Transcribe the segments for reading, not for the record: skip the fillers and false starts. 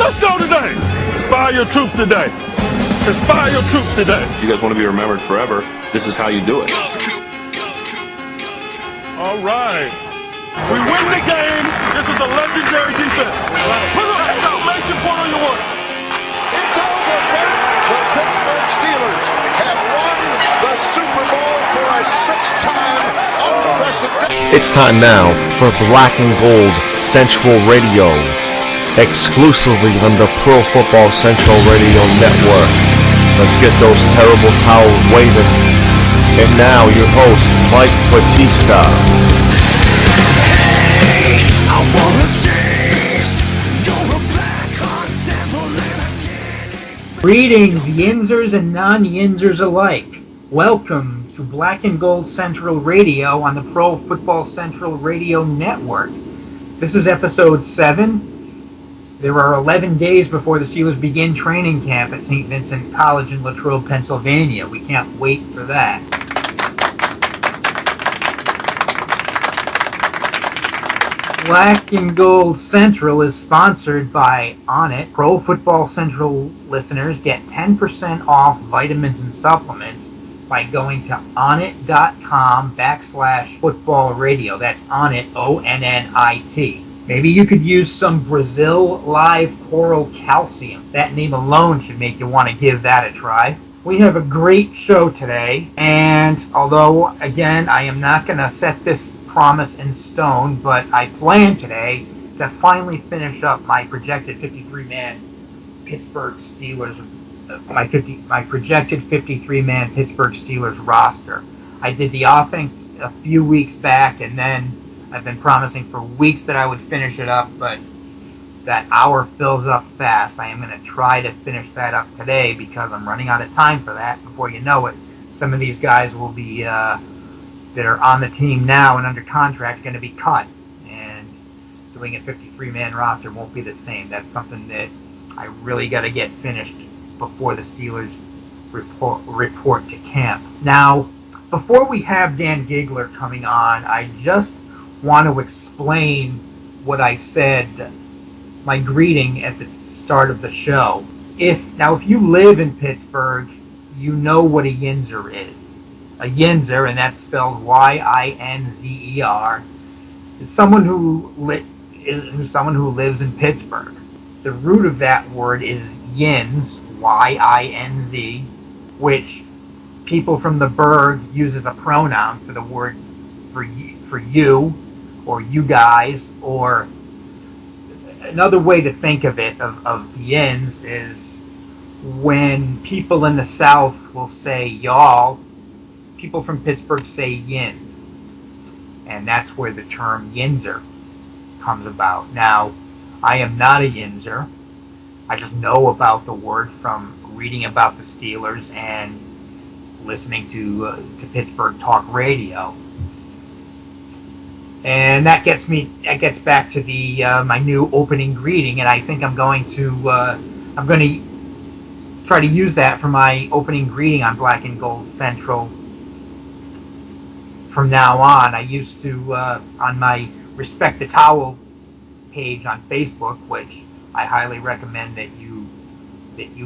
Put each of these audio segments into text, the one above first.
Let's go today. Inspire your troops today. Inspire your troops today. If you guys want to be remembered forever, this is how you do it. All right. We win the game. This is a legendary defense. Put on that exclamation point on your work. It's over, folks. The Pittsburgh Steelers have won the Super Bowl for a sixth-time unprecedented. It's time now for Black and Gold Central Radio, exclusively on the Pro Football Central Radio Network. Let's get those terrible towels waving. And now your host, Mike Batista. Hey, I wanna change. You're a black on devil and I can't explain. Greetings, Yinzers and non-Yinzers alike. Welcome to Black and Gold Central Radio on the Pro Football Central Radio Network. This is episode 7. There are 11 days before the Steelers begin training camp at St. Vincent College in Latrobe, Pennsylvania. We can't wait for that. Black and Gold Central is sponsored by Onnit. Pro Football Central listeners get 10% off vitamins and supplements by going to onnit.com/football radio. That's Onnit, O-N-N-I-T. Maybe you could use some Brazil Live Coral Calcium. That name alone should make you want to give that a try. We have a great show today, and although, again, I am not going to set this promise in stone, but I plan today to finally finish up my projected 53-man Pittsburgh Steelers, my projected 53-man Pittsburgh Steelers roster. I did the offense a few weeks back, and then I've been promising for weeks that I would finish it up, but that hour fills up fast. I am going to try to finish that up today because I'm running out of time for that. Before you know it, some of these guys will be that are on the team now and under contract going to be cut, and doing a 53-man roster won't be the same. That's something that I really got to get finished before the Steelers report to camp. Now, before we have Dan Giggler coming on, I just want to explain what I said, my greeting at the start of the show. If you live in Pittsburgh, you know what a Yinzer is. A Yinzer, and that's spelled Y-I-N-Z-E-R, is someone who lives in Pittsburgh. The root of that word is Yinz, Y-I-N-Z, which people from the burg use as a pronoun for the word for you, or you guys, or another way to think of it, of Yinz, is when people in the South will say y'all, people from Pittsburgh say Yinz, and that's where the term Yinzer comes about. Now, I am not a Yinzer. I just know about the word from reading about the Steelers and listening to Pittsburgh Talk Radio, and that gets back to the my new opening greeting, and I think I'm going to try to use that for my opening greeting on Black and Gold Central. From now on, I used to, on my Respect the Towel page on Facebook, which I highly recommend that you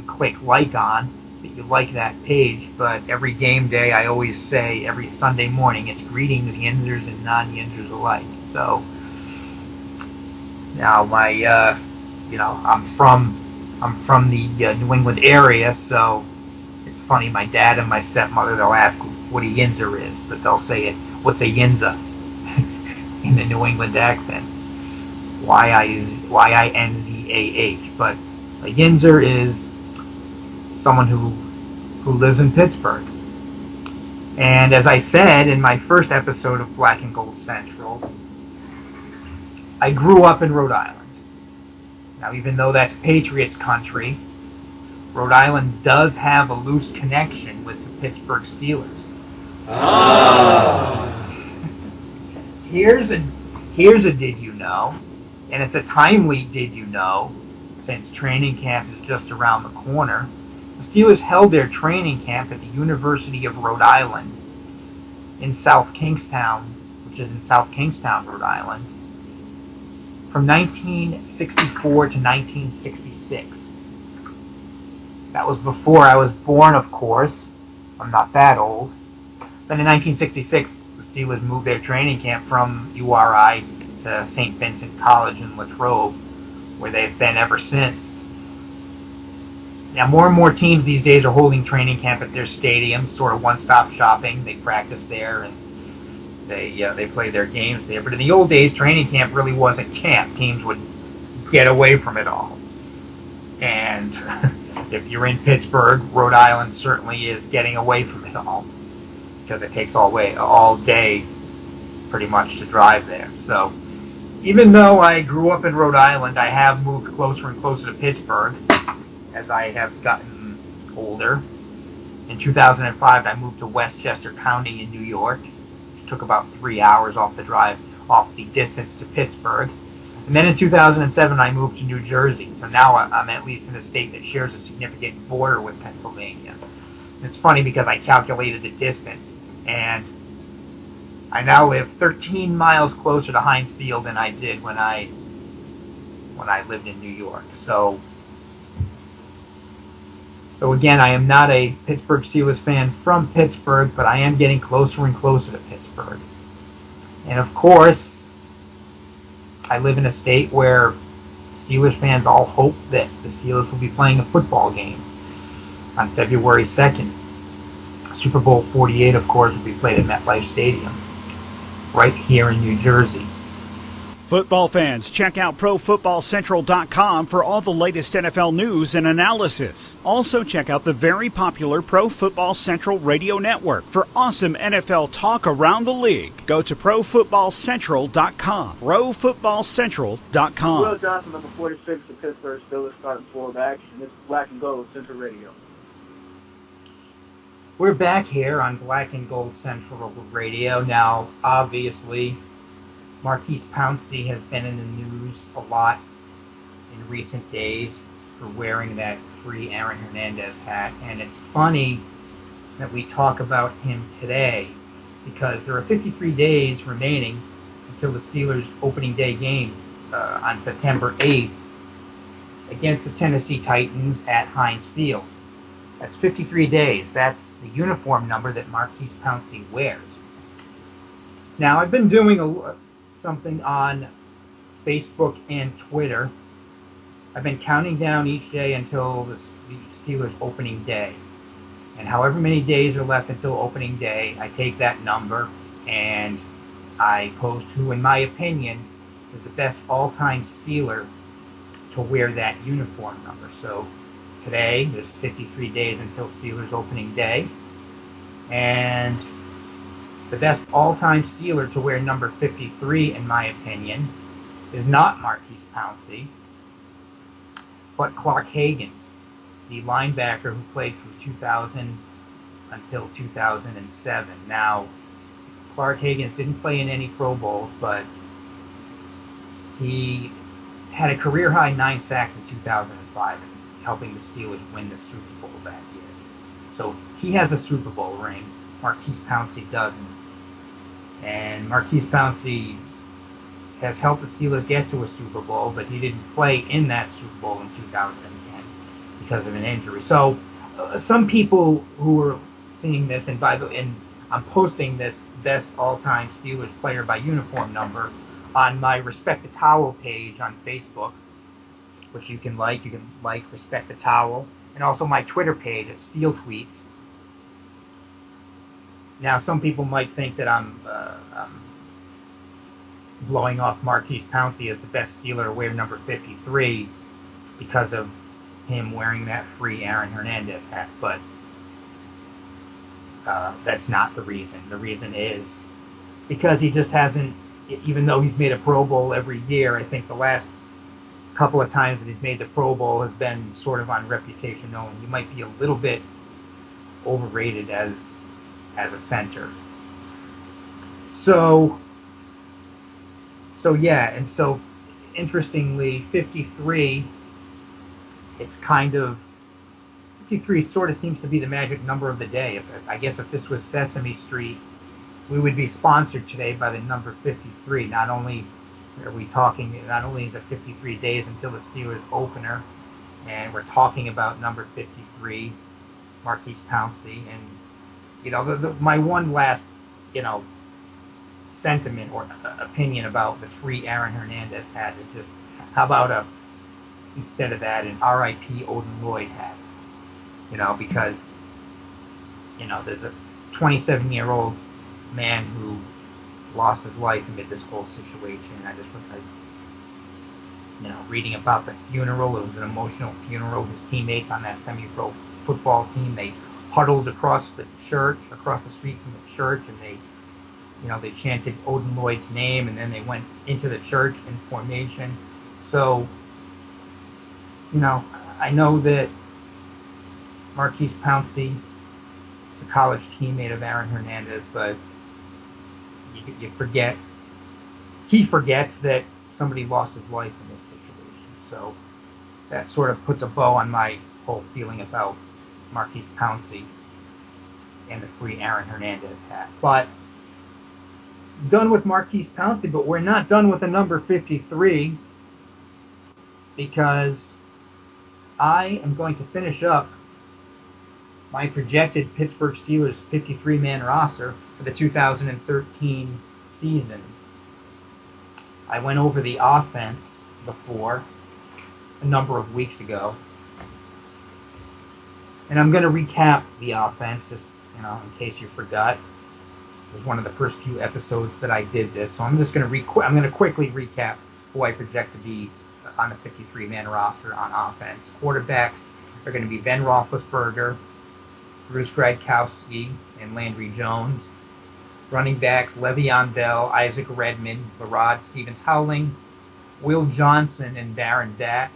click like on, that you like that page, but every game day I always say, every Sunday morning, it's greetings Yinzers and non-Yinzers alike. So, now I'm from the New England area, so it's funny, my dad and my stepmother, they'll ask what a Yinzer is, but they'll say it, what's a Yinza? In the New England accent. Y-I-N-Z-A-H. But a Yinzer is someone who lives in Pittsburgh. And as I said in my first episode of Black and Gold Central, I grew up in Rhode Island. Now, even though that's Patriots country, Rhode Island does have a loose connection with the Pittsburgh Steelers. Oh. Here's a did you know, and it's a timely did you know, since training camp is just around the corner. The Steelers held their training camp at the University of Rhode Island in South Kingstown, which is in South Kingstown, Rhode Island, from 1964 to 1966. 1966. That was before I was born, of course. I'm not that old. Then in 1966, the Steelers moved their training camp from URI to St. Vincent College in Latrobe, where they've been ever since. Now, more and more teams these days are holding training camp at their stadiums, sort of one-stop shopping. They practice there and they play their games there. But in the old days, training camp really wasn't camp. Teams would get away from it all. And if you're in Pittsburgh, Rhode Island certainly is getting away from it all, because it takes all day pretty much to drive there. So even though I grew up in Rhode Island, I have moved closer and closer to Pittsburgh as I have gotten older. In 2005, I moved to Westchester County in New York. It took about 3 hours off the distance to Pittsburgh. And then in 2007, I moved to New Jersey. So now I'm at least in a state that shares a significant border with Pennsylvania. And it's funny because I calculated the distance, and I now live 13 miles closer to Heinz Field than I did when I lived in New York. So again, I am not a Pittsburgh Steelers fan from Pittsburgh, but I am getting closer and closer to Pittsburgh. And of course, I live in a state where Steelers fans all hope that the Steelers will be playing a football game on February 2nd. Super Bowl 48, of course, will be played at MetLife Stadium, right here in New Jersey. Football fans, check out ProFootballCentral.com for all the latest NFL news and analysis. Also, check out the very popular Pro Football Central radio network for awesome NFL talk around the league. Go to ProFootballCentral.com. ProFootballCentral.com. Will Johnson, number 46, the Pittsburgh Steelers starting quarterback, and this is Black and Gold Central Radio. We're back here on Black and Gold Central Radio. Now, obviously, Maurkice Pouncey has been in the news a lot in recent days for wearing that free Aaron Hernandez hat. And it's funny that we talk about him today because there are 53 days remaining until the Steelers' opening day game on September 8th against the Tennessee Titans at Heinz Field. That's 53 days. That's the uniform number that Maurkice Pouncey wears. Now, I've been doing something on Facebook and Twitter. I've been counting down each day until the Steelers' opening day. And however many days are left until opening day, I take that number and I post who, in my opinion, is the best all-time Steeler to wear that uniform number. So today, there's 53 days until Steelers' opening day. And the best all-time Steeler to wear number 53, in my opinion, is not Maurkice Pouncey, but Clark Haggans, the linebacker who played from 2000 until 2007. Now, Clark Haggans didn't play in any Pro Bowls, but he had a career-high 9 sacks in 2005, helping the Steelers win the Super Bowl that year. So he has a Super Bowl ring. Maurkice Pouncey doesn't. And Maurkice Pouncey has helped the Steelers get to a Super Bowl, but he didn't play in that Super Bowl in 2010 because of an injury. So some people who are seeing this, and I'm posting this best all-time Steelers player by uniform number on my Respect the Towel page on Facebook, which you can like. You can like Respect the Towel, and also my Twitter page at Steel Tweets. Now, some people might think that I'm blowing off Maurkice Pouncey as the best Steeler to wear number 53 because of him wearing that free Aaron Hernandez hat, but that's not the reason. The reason is because he just hasn't, even though he's made a Pro Bowl every year, I think the last couple of times that he's made the Pro Bowl has been sort of on reputation known. He might be a little bit overrated as a center. So yeah, and so interestingly, 53, it's kind of, 53 sort of seems to be the magic number of the day. I guess if this was Sesame Street, we would be sponsored today by the number 53. Not only is it 53 days until the Steelers opener, and we're talking about number 53, Marquise Pouncey. And, you know, my one last, you know, sentiment or opinion about the free Aaron Hernandez hat is just, how about instead of that, an R.I.P. Odin Lloyd hat? You know, because, you know, there's a 27-year-old man who lost his life amid this whole situation. I just, you know, reading about the funeral, it was an emotional funeral. His teammates on that semi-pro football team, they huddled across the street from the church, and they, you know, they chanted Odin Lloyd's name, and then they went into the church in formation. So, you know, I know that Marquise Pouncey is a college teammate of Aaron Hernandez, but you forget, he forgets that somebody lost his life in this situation. So that sort of puts a bow on my whole feeling about Marquise Pouncey and the free Aaron Hernandez hat. But done with Marquise Pouncey, but we're not done with the number 53, because I am going to finish up my projected Pittsburgh Steelers 53-man roster for the 2013 season. I went over the offense before, a number of weeks ago, and I'm going to recap the offense, just, you know, in case you forgot. It was one of the first few episodes that I did this, so I'm just going to quickly recap who I project to be on the 53-man roster on offense. Quarterbacks are going to be Ben Roethlisberger, Bruce Gradkowski, and Landry Jones. Running backs, Le'Veon Bell, Isaac Redmond, Larod Stevens-Howling, Will Johnson, and Baron Batch.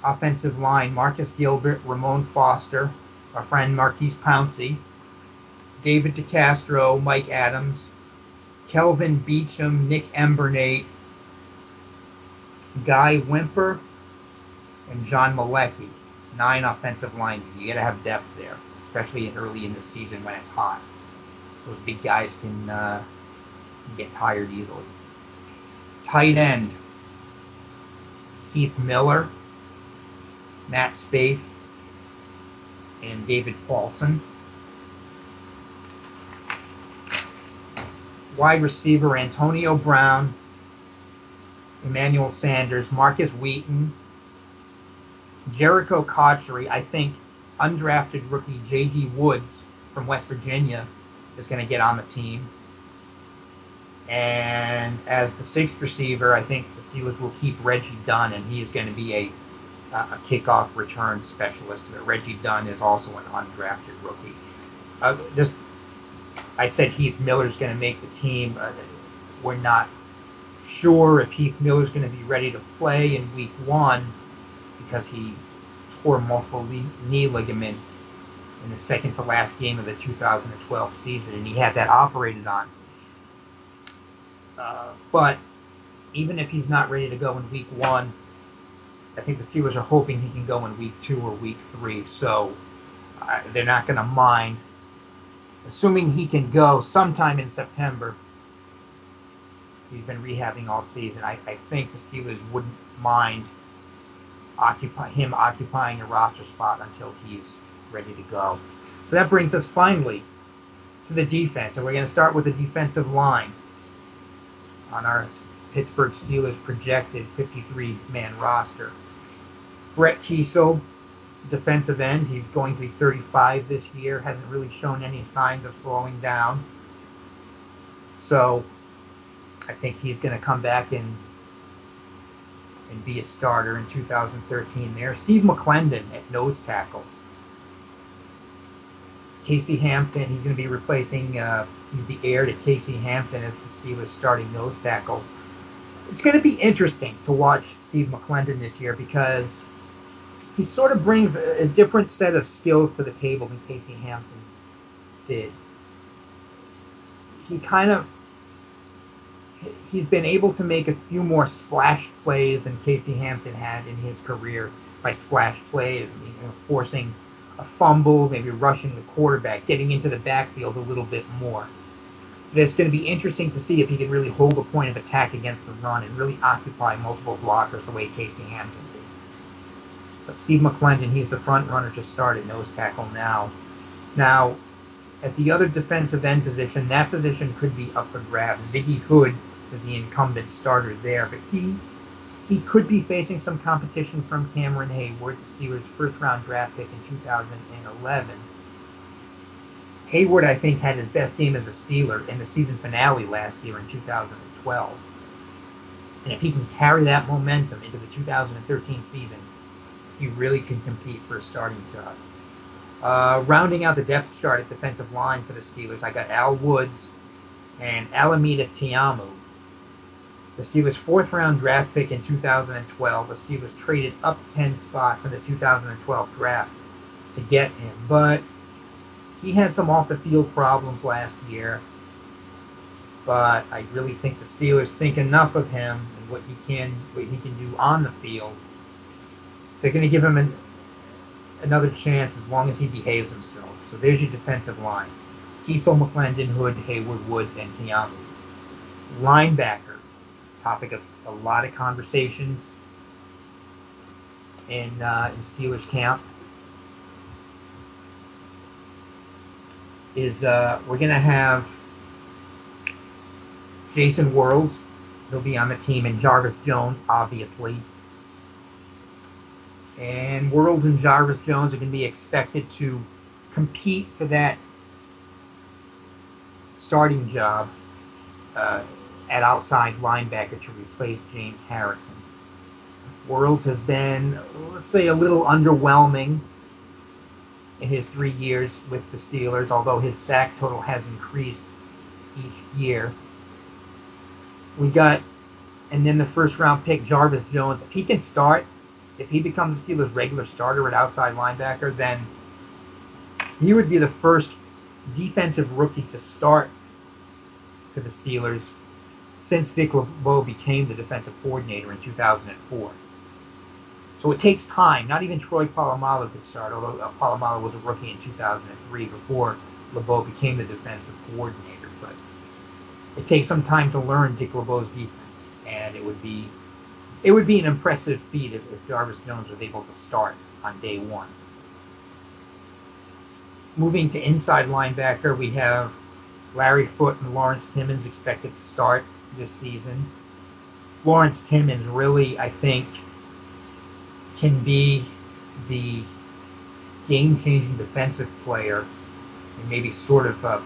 Offensive line, Marcus Gilbert, Ramon Foster, our friend Marquise Pouncey, David DeCastro, Mike Adams, Kelvin Beachum, Nick Embernate, Guy Wimper, and John Malecki. 9 offensive linemen. You got to have depth there, especially early in the season when it's hot. Those big guys can get tired easily. Tight end, Keith Miller, Matt Spaeth, and David Paulson. Wide receiver, Antonio Brown, Emmanuel Sanders, Marcus Wheaton, Jericho Cotchery. I think undrafted rookie J.D. Woods from West Virginia is going to get on the team. And as the 6th receiver, I think the Steelers will keep Reggie Dunn, and he is going to be a kickoff return specialist. Reggie Dunn is also an undrafted rookie. I said Heath Miller is going to make the team. We're not sure if Heath Miller is going to be ready to play in week 1 because he tore multiple knee ligaments in the second to last game of the 2012 season, and he had that operated on. But even if he's not ready to go in week 1, I think the Steelers are hoping he can go in week 2 or week 3. So they're not going to mind. Assuming he can go sometime in September, he's been rehabbing all season, I think the Steelers wouldn't mind him occupying a roster spot until he's ready to go. So that brings us finally to the defense, and we're going to start with the defensive line on our Pittsburgh Steelers projected 53-man roster. Brett Kiesel, defensive end, he's going to be 35 this year, hasn't really shown any signs of slowing down. So I think he's going to come back and be a starter in 2013 there. Steve McClendon at nose tackle. Casey Hampton, he's going to be replacing, he's the heir to Casey Hampton as the Steelers starting nose tackle. It's going to be interesting to watch Steve McClendon this year because he sort of brings a different set of skills to the table than Casey Hampton did. He's been able to make a few more splash plays than Casey Hampton had in his career. By splash plays, forcing a fumble, maybe rushing the quarterback, getting into the backfield a little bit more. But it's going to be interesting to see if he can really hold a point of attack against the run and really occupy multiple blockers the way Casey Hampton did. But Steve McClendon, he's the front runner to start at nose tackle now. Now, at the other defensive end position, that position could be up for grabs. Ziggy Hood is the incumbent starter there, but he could be facing some competition from Cameron Hayward, the Steelers' first-round draft pick in 2011. Hayward, I think, had his best game as a Steeler in the season finale last year in 2012. And if he can carry that momentum into the 2013 season, he really can compete for a starting job. Rounding out the depth chart at defensive line for the Steelers, I got Al Woods and Alameda Tiamu. The Steelers' fourth-round draft pick in 2012. The Steelers traded up 10 spots in the 2012 draft to get him, but he had some off-the-field problems last year. But I really think the Steelers think enough of him and what he can do on the field. They're going to give him another chance as long as he behaves himself. So there's your defensive line: Kiesel, McClendon, Hood, Hayward, Woods, and Tiamu. Linebacker, topic of a lot of conversations in Steelers camp, is we're going to have Jason Worrells. He'll be on the team, and Jarvis Jones, obviously. And Worrells and Jarvis Jones are going to be expected to compete for that starting job at outside linebacker to replace James Harrison. Worrells has been, let's say, a little underwhelming in his 3 years with the Steelers, although his sack total has increased each year. We got, and then the first-round pick, Jarvis Jones. If he can start, if he becomes the Steelers' regular starter at outside linebacker, then he would be the first defensive rookie to start for the Steelers since Dick LeBeau became the defensive coordinator in 2004. So it takes time. Not even Troy Polamalu could start, although Polamalu was a rookie in 2003 before LeBeau became the defensive coordinator. But it takes some time to learn Dick LeBeau's defense, and it would be an impressive feat if Jarvis Jones was able to start on day one. Moving to inside linebacker, we have Larry Foote and Lawrence Timmons expected to start this season. Lawrence Timmons really, I think, can be the game-changing defensive player and maybe sort of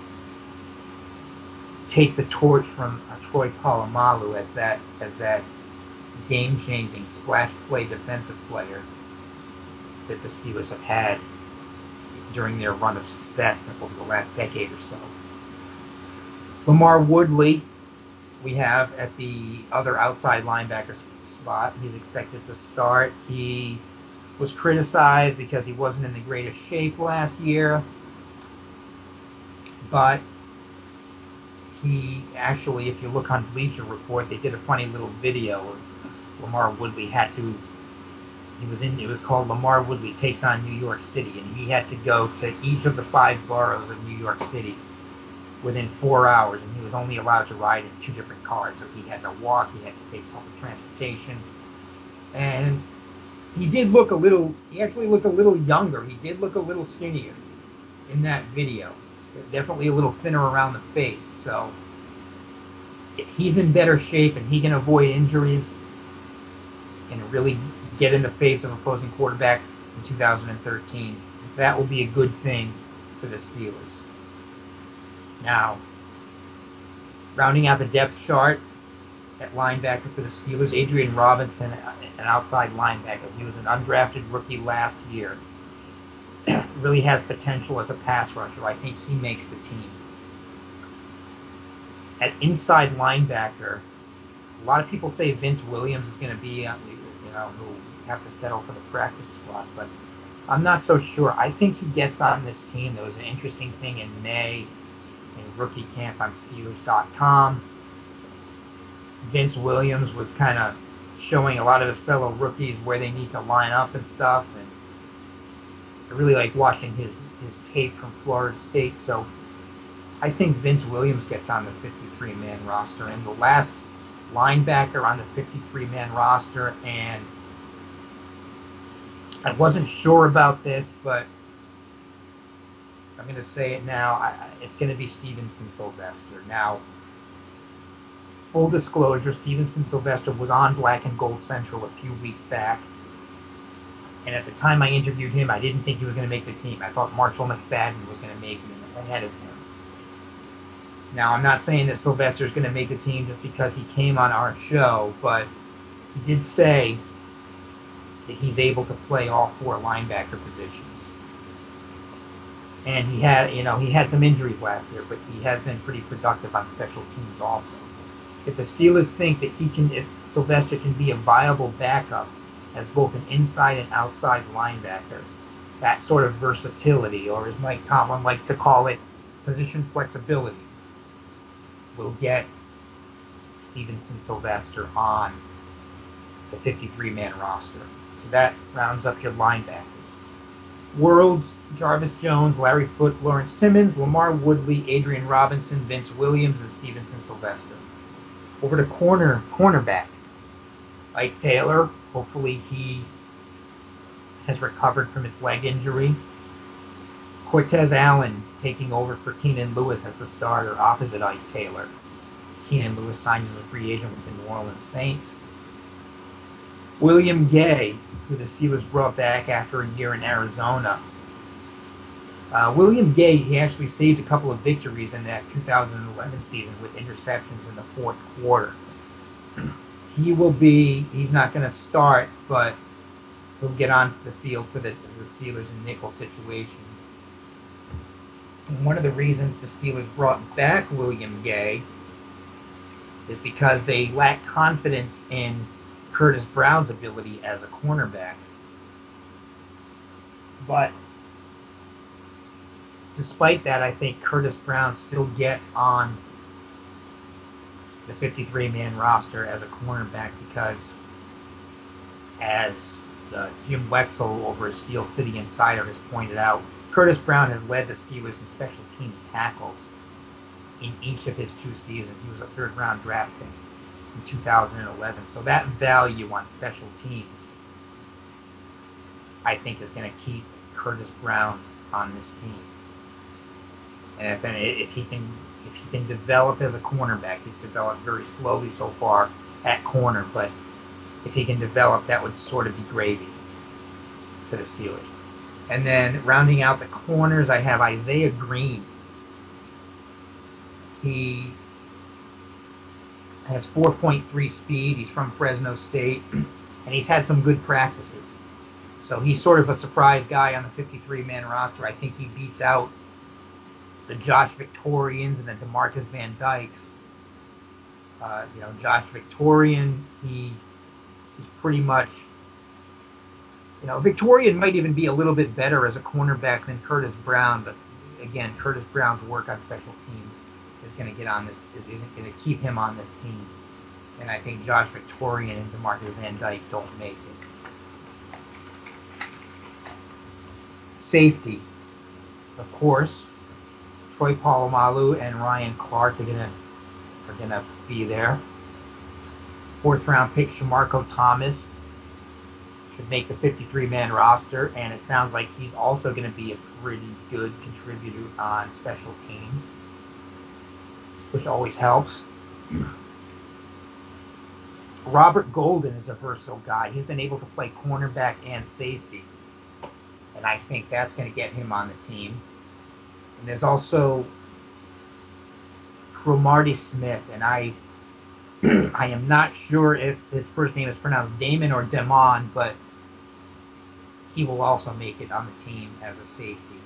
take the torch from Troy Polamalu as that game-changing splash play defensive player that the Steelers have had during their run of success over the last decade or so. Lamar Woodley, we have at the other outside linebacker spot. He's expected to start. He was criticized because he wasn't in the greatest shape last year, but he actually, if you look on Bleacher Report, they did a funny little video of Lamar Woodley it was called Lamar Woodley Takes on New York City, and he had to go to each of the 5 boroughs of New York City within 4 hours, and he was only allowed to ride in 2 different cars. So he had to walk, he had to take public transportation, and he actually looked a little younger. He did look a little skinnier in that video. Definitely a little thinner around the face. So he's in better shape and he can avoid injuries and really get in the face of opposing quarterbacks in 2013. That will be a good thing for the Steelers. Now, rounding out the depth chart at linebacker for the Steelers, Adrian Robinson, an outside linebacker. He was an undrafted rookie last year. Really has potential as a pass rusher. I think he makes the team. At inside linebacker, a lot of people say Vince Williams is going to be, who'll have to settle for the practice squad, but I'm not so sure. I think he gets on this team. There was an interesting thing in May in rookie camp on Steelers.com. Vince Williams was kind of showing a lot of his fellow rookies where they need to line up and stuff, and I really like watching his tape from Florida State, so I think Vince Williams gets on the 53-man roster, and the last linebacker on the 53-man roster, and I wasn't sure about this, but I'm going to say it now. It's going to be Stevenson Sylvester. Now, full disclosure, Stevenson Sylvester was on Black and Gold Central a few weeks back. And at the time I interviewed him, I didn't think he was going to make the team. I thought Marshall McFadden was going to make him ahead of him. Now, I'm not saying that Sylvester is going to make the team just because he came on our show, but he did say that he's able to play all four linebacker positions. And he had some injuries last year, but he has been pretty productive on special teams also. If the Steelers think that if Sylvester can be a viable backup as both an inside and outside linebacker, that sort of versatility, or as Mike Tomlin likes to call it, position flexibility, will get Stevenson Sylvester on the 53-man roster. So that rounds up your linebackers. Worlds, Jarvis Jones, Larry Foote, Lawrence Timmons, Lamar Woodley, Adrian Robinson, Vince Williams, and Stevenson Sylvester. Over to cornerback. Ike Taylor, hopefully he has recovered from his leg injury. Cortez Allen taking over for Keenan Lewis as the starter opposite Ike Taylor. Keenan Lewis signs as a free agent with the New Orleans Saints. William Gay, who the Steelers brought back after a year in Arizona. William Gay, he actually saved a couple of victories in that 2011 season with interceptions in the fourth quarter. He's not going to start, but he'll get onto the field for the Steelers in nickel situations. And one of the reasons the Steelers brought back William Gay is because they lack confidence in Curtis Brown's ability as a cornerback. But despite that, I think Curtis Brown still gets on the 53-man roster as a cornerback because, as Jim Wetzel over at Steel City Insider has pointed out, Curtis Brown has led the Steelers in special teams tackles in each of his two seasons. He was a third-round draft pick in 2011. So that value on special teams, I think, is going to keep Curtis Brown on this team. And if he can develop as a cornerback, he's developed very slowly so far at corner, but if he can develop, that would sort of be gravy for the Steelers. And then rounding out the corners, I have Isaiah Green. He has 4.3 speed. He's from Fresno State, and he's had some good practices. So he's sort of a surprise guy on the 53-man roster. I think he beats out the Josh Victorians and the DeMarcus Van Dykes. Josh Victorian, he's pretty much, Victorian might even be a little bit better as a cornerback than Curtis Brown, but again, Curtis Brown's work on special teams is going to is going to keep him on this team. And I think Josh Victorian and DeMarcus Van Dyke don't make it. Safety. Of course, Troy Polamalu and Ryan Clark are gonna be there. Fourth-round pick Shamarko Thomas should make the 53-man roster, and it sounds like he's also going to be a pretty good contributor on special teams, which always helps. Robert Golden is a versatile guy. He's been able to play cornerback and safety, and I think that's going to get him on the team. And there's also Cromartie Smith, and I am not sure if his first name is pronounced Damon or Demon, but he will also make it on the team as a safety.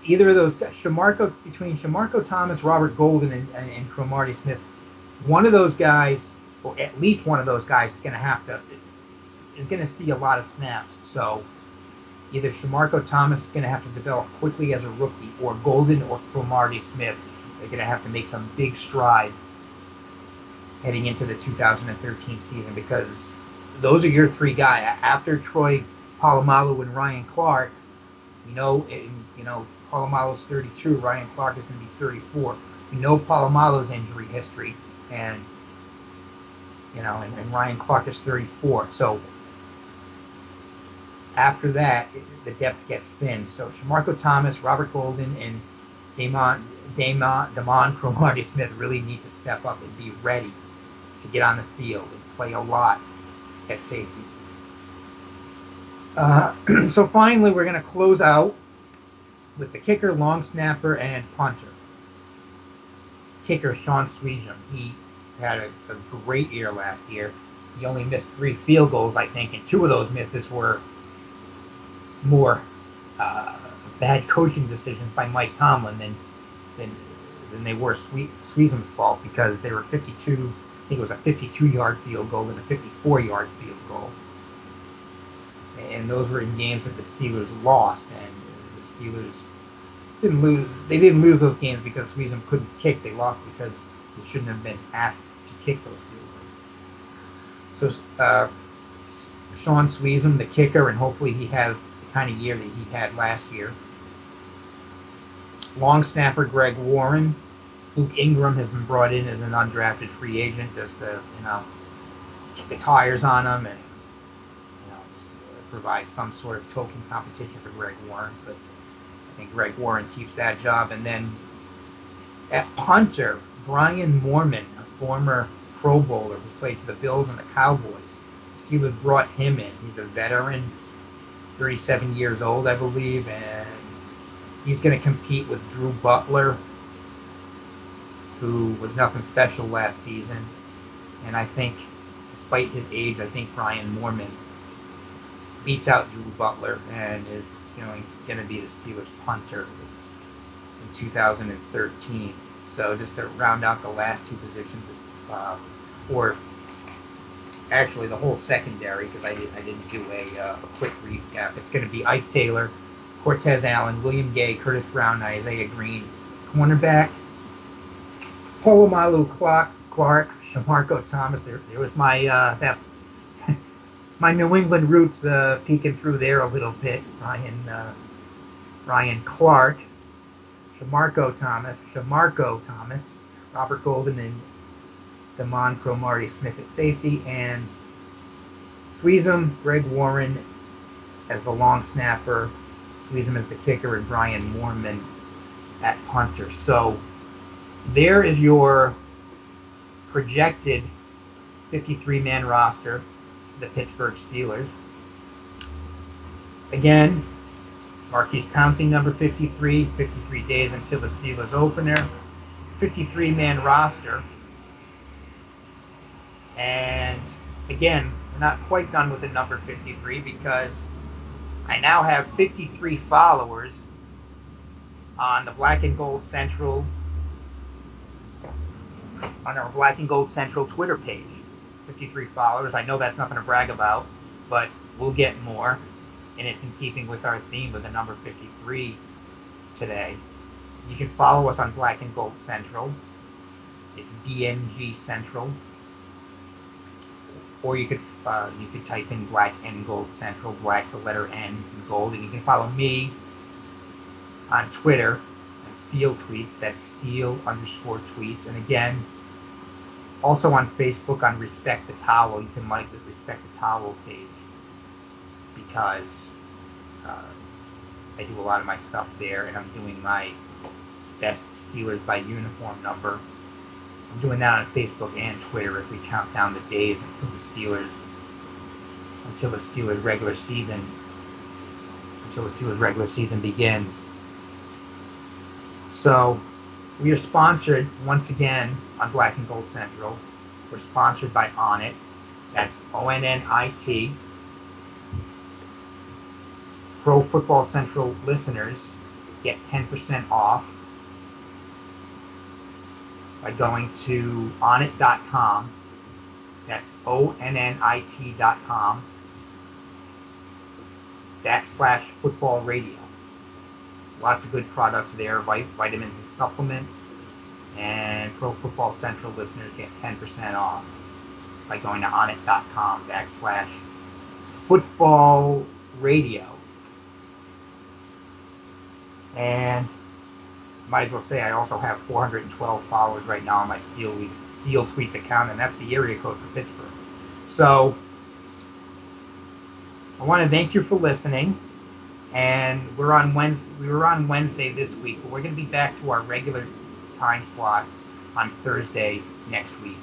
Either of those guys, between Shamarko Thomas, Robert Golden, and Cromartie Smith, one of those guys, or at least one of those guys, is going to see a lot of snaps. So either Shamarko Thomas is going to have to develop quickly as a rookie, or Golden or Cromartie Smith are going to have to make some big strides heading into the 2013 season, because those are your three guys. After Troy Polamalu and Ryan Clark, Polamalu's 32, Ryan Clark is going to be 34. We know Polamalu's injury history, and Ryan Clark is 34. So After that, the depth gets thin. So Shamarko Thomas, Robert Golden, and Damon Cromartie Smith really need to step up and be ready to get on the field and play a lot at safety. So finally, we're going to close out with the kicker, long snapper, and punter. Kicker Sean Sweezum. He had a great year last year. He only missed 3 field goals, I think, and 2 of those misses were more bad coaching decisions by Mike Tomlin than they were Sweezum's fault, because they were 52. I think it was a 52-yard field goal and a 54-yard field goal, and those were in games that the Steelers lost, and the Steelers didn't lose. They didn't lose those games because Sweezum couldn't kick. They lost because he shouldn't have been asked to kick those field goals. So Sean Sweezum, the kicker, and hopefully he has the kind of year that he had last year. Long snapper Greg Warren. Luke Ingram has been brought in as an undrafted free agent just to, kick the tires on him and, provide some sort of token competition for Greg Warren. But I think Greg Warren keeps that job. And then at punter, Brian Moorman, a former Pro Bowler who played for the Bills and the Cowboys. The Steelers brought him in. He's a veteran, 37 years old, I believe, and he's going to compete with Drew Butler, who was nothing special last season. And I think, despite his age, I think Brian Moorman beats out Drew Butler and is going to be the Steelers punter in 2013. So just to round out the last 2 positions, or actually the whole secondary, because I didn't do a quick recap. It's going to be Ike Taylor, Cortez Allen, William Gay, Curtis Brown, Isaiah Green. Cornerback, Polomalu Clark, Shamarko Thomas. There was my my New England roots peeking through there a little bit. Ryan Clark, Shamarko Thomas, Robert Golden, and Damon Cromartie Smith at safety, and Sweezum, Greg Warren as the long snapper, Sweezum as the kicker, and Brian Moorman at punter. So there is your projected 53-man roster for the Pittsburgh Steelers. Again, Marquise Pouncey, number 53, 53 days until the Steelers opener, 53-man roster. And again, we're not quite done with the number 53 because I now have 53 followers on the Black and Gold Central, on our Black and Gold Central Twitter page. 53 followers. I know that's nothing to brag about, but we'll get more, and it's in keeping with our theme of the number 53 today. You can follow us on Black and Gold Central. It's BNG Central. Or you could type in Black and Gold Central, Black the letter N and Gold, and you can follow me on Twitter and Steel Tweets. That's Steel_tweets. And again, also on Facebook on Respect the Towel. You can like the Respect the Towel page because I do a lot of my stuff there, and I'm doing my best Steelers by uniform number. I'm doing that on Facebook and Twitter if we count down the days until the Steelers regular season begins. So we are sponsored once again on Black and Gold Central. We're sponsored by Onnit. That's ONNIT. Pro Football Central listeners get 10% off by going to onnit.com. That's ONNIT.com /football radio. Lots of good products there, vitamins and supplements. And Pro Football Central listeners get 10% off by going to onnit.com /football radio. And might as well say I also have 412 followers right now on my Steel Tweets account, and that's the area code for Pittsburgh. So I want to thank you for listening. And we were on Wednesday this week, but we're going to be back to our regular time slot on Thursday next week.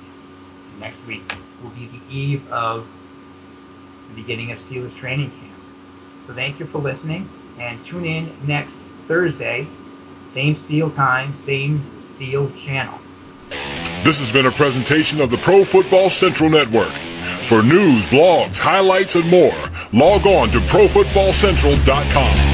Next week will be the eve of the beginning of Steelers training camp. So thank you for listening, and tune in next Thursday, same Steel time, same Steel channel. This has been a presentation of the Pro Football Central Network. For news, blogs, highlights, and more, log on to ProFootballCentral.com.